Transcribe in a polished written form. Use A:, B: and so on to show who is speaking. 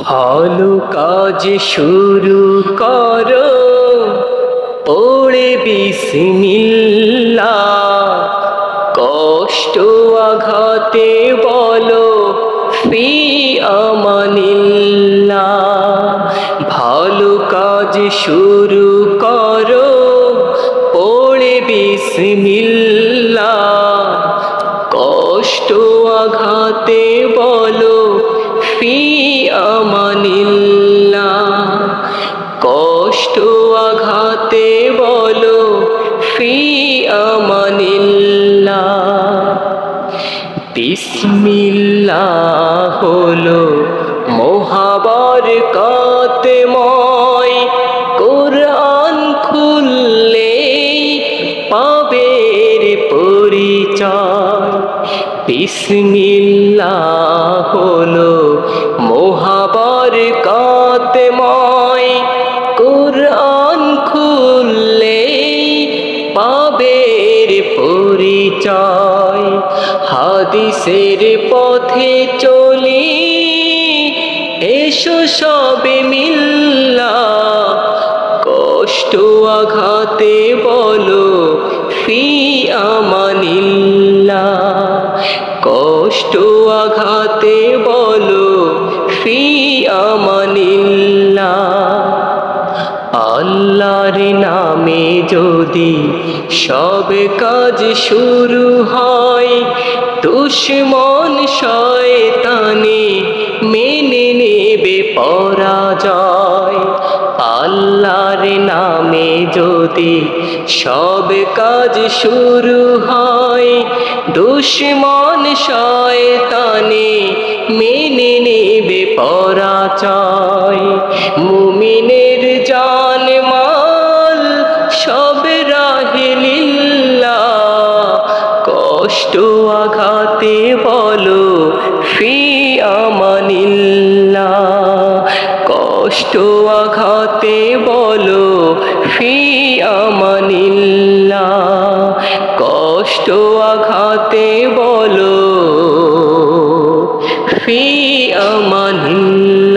A: ভালো কাজ শুরু করো, পড়ে বিসমিল্লাহ। কষ্ট আঘাতে বলো ফি আমানিল্লাহ। ভালো কাজ শুরু করো, পড়ে বিসমিল্লাহ। কষ্ট আঘাতে বলো ফি আমানিল্লাহ। কষ্ট আঘাতে বলো ফি আমানিল্লাহ। বিসমিল্লাহ হলো মহাবরকতময়, কোরআন খুললেই পাবে পরিচয়। বিসমিল্লাহ হলো মহাবরকতময়, কোরআন খুললেই পাবে পরিচয়। হাদিসের পথে চলি, এসো সবে মিল্লাহ। কষ্ট আঘাতে বলো ফি আমানিল্লাহ। কষ্ট আঘাতে বলো ফি আমানিল্লাহ। আল্লাহর নামে যদি সব কাজ শুরু হয়, দুশমন শয়তানে মেনে নেবে পরাজয়। আল্লাহর নামে যদি সব কাজ শুরু হয়, দুশমন শয়তানে মেনে নেবে পরাজয়। মুমিনের জান মাল সব রাহে লিল্লাহ। কষ্ট আঘাতে বলো ফি আমানিল্লাহ। কষ্ট আঘাতে বলো ফি আমানিল্লাহ। কষ্ট আঘাতে বলো ফি আমানিল্লাহ।